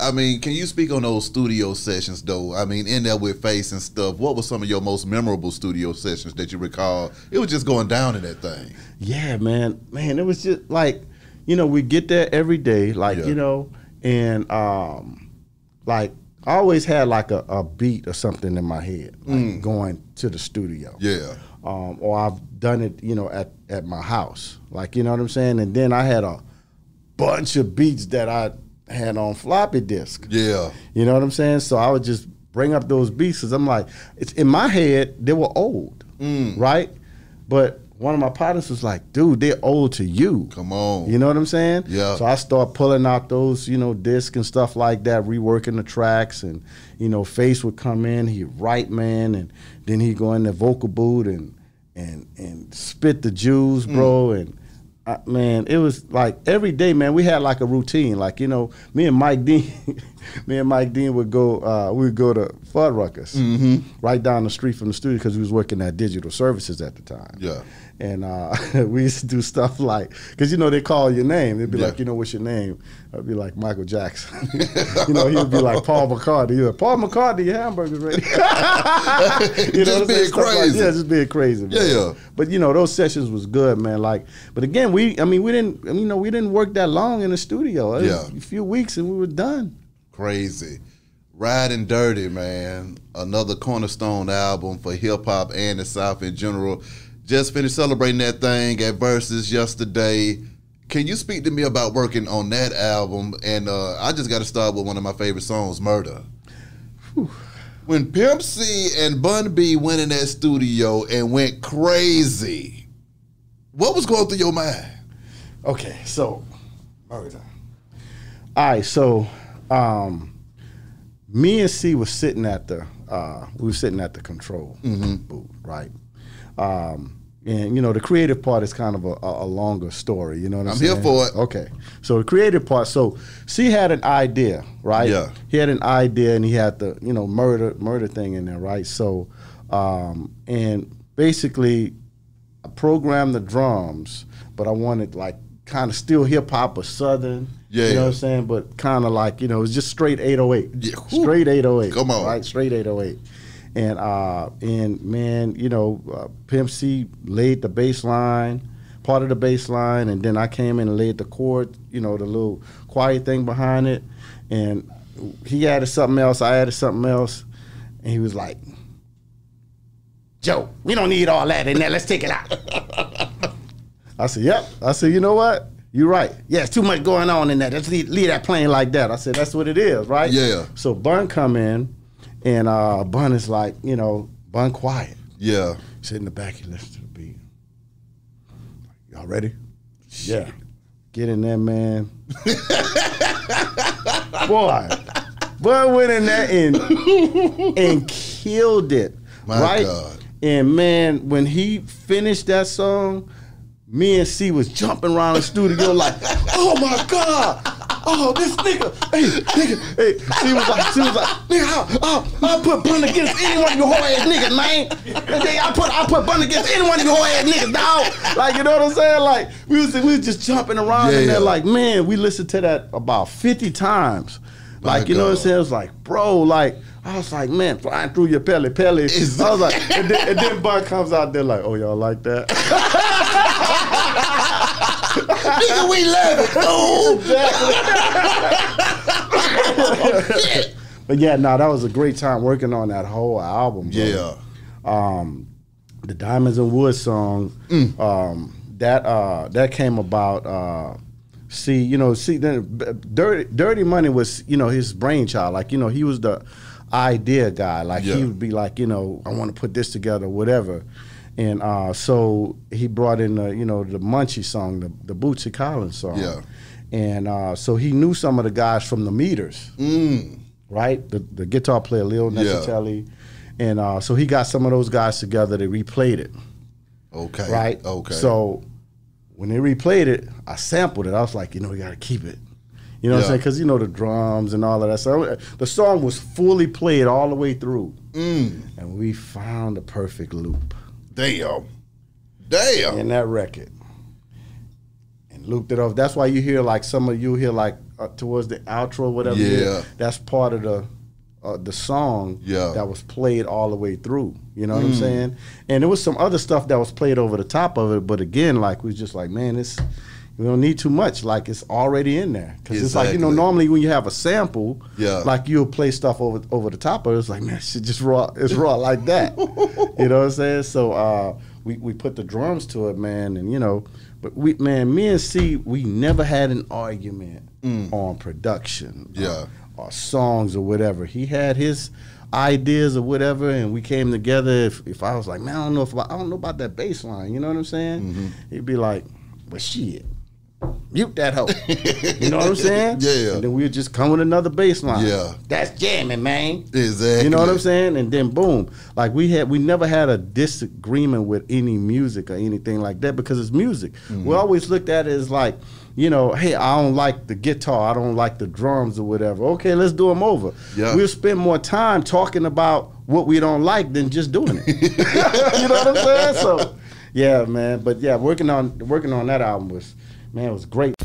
I mean, can you speak on those studio sessions, though? I mean, in there with Face and stuff, what were some of your most memorable studio sessions that you recall? It was just going down in that thing. Yeah, man. Man, it was just like, you know, we get there every day, like, you know, and like, I always had like a beat or something in my head, like going to the studio. Yeah. Or I've done it, you know, at my house. Like, you know what I'm saying? And then I had a bunch of beats that I had on floppy disk. Yeah. You know what I'm saying? So I would just bring up those beats because I'm like, it's in my head, they were old, right? But one of my partners was like, dude, they're old to you. Come on. You know what I'm saying? Yeah. So I start pulling out those, you know, discs and stuff like that, reworking the tracks, and, you know, Face would come in, he'd write, man, and then he'd go in the vocal booth and spit the juice, bro, and man, it was like every day, man, we had like a routine. Like, you know, me and Mike Dean would go, we would go to Fuddruckers, right down the street from the studio, because we was working at Digital Services at the time. Yeah. And we used to do stuff like, because, you know, they call your name. They'd be like, you know, what's your name? I'd be like, Michael Jackson. You know, he would be like, Paul McCartney. He'd be like, Paul McCartney, your hamburger's ready. You know, just being crazy. Like, yeah, just being crazy, man. Yeah. But, you know, those sessions was good, man. Like, but again, we didn't work that long in the studio. It was a few weeks and we were done. Crazy. Riding Dirty, man. Another cornerstone album for hip-hop and the South in general. Just finished celebrating that thing at Versus yesterday. Can you speak to me about working on that album? And I just got to start with one of my favorite songs, Murder. Whew. When Pimp C and Bun B went in that studio and went crazy, what was going through your mind? Okay, so, Murder. All right, so me and C was sitting at the control booth, right? And, you know, the creative part is kind of a longer story, you know what I'm saying? I'm here for it. Okay. So the creative part, so C had an idea, right? Yeah. He had an idea and he had the, you know, murder thing in there, right? So, and basically I programmed the drums, but I wanted like kind of still hip hop or Southern, you know what I'm saying? But kind of like, you know, it was just straight 808. Yeah. Straight 808. Come on. Right? Straight 808. And man, you know, Pimp C laid the bass line, part of the bass line, and then I came in and laid the chord, you know, the little quiet thing behind it. And he added something else, I added something else, and he was like, Joe, we don't need all that in there, let's take it out. I said, yep. I said, you know what? You're right. Yeah, it's too much going on in there. Let's leave that playing like that. I said, that's what it is, right? Yeah. So Bun come in, and Bun is like, you know, Bun quiet. Yeah. Sit in the back, he listens to the beat. Y'all ready? Yeah. Get in there, man. Boy, Bun went in there and killed it. My God. And man, when he finished that song, me and C was jumping around the studio like, oh my God. Oh, this nigga, hey, she was like, nigga, I'll put Bun against any one of you whole ass niggas, man. I'll put Bun against any one of you whole ass niggas, dog. Like, you know what I'm saying? Like, we was just jumping around in there, like, man, we listened to that about 50 times. Like, you know what I'm saying? It was like, bro, like, I was like, man, flying through your pelly. I was like, and then Bun comes out there like, oh, y'all like that? Nigga, we love it, dude. Exactly. But yeah, no, that was a great time working on that whole album, bro. Yeah. The Diamonds and Wood song, that came about. Dirty Money was, you know, his brainchild. Like, you know, he was the idea guy. Like, he would be like, you know, I want to put this together, whatever. And so he brought in, the Munchie song, the Bootsy Collins song. Yeah. And so he knew some of the guys from the Meters, right? The guitar player, Leo Necatelli. And so he got some of those guys together. They replayed it. Okay. Right? Okay. So when they replayed it, I sampled it. I was like, you know, we got to keep it. You know what I'm saying? Because, you know, the drums and all of that. So the song was fully played all the way through. And we found the perfect loop. Damn. In that record. And looped it off. That's why you hear like you'll hear like towards the outro, whatever. Yeah. That's part of the song that was played all the way through. You know what I'm saying? And there was some other stuff that was played over the top of it, but again, like we was just like, man, we don't need too much. Like it's already in there. Because it's like, normally when you have a sample, like you'll play stuff over the top of it. It's like, man, shit just raw. It's raw like that. You know what I'm saying? So we put the drums to it, man, and but me and C, we never had an argument on production. Or songs or whatever. He had his ideas or whatever, and we came together. If I was like, man, I don't know about that bass line, you know what I'm saying? He'd be like, well, shit, mute that hoe. You know what I'm saying? Yeah. And then we'd just come with another bass line. Yeah. That's jamming, man. Exactly. You know what I'm saying? And then boom. Like we never had a disagreement with any music or anything like that because it's music. We always looked at it as like, hey, I don't like the guitar, I don't like the drums or whatever. Okay, let's do them over. Yeah. We'll spend more time talking about what we don't like than just doing it. You know what I'm saying? So, yeah, man. But yeah, working on that album was great.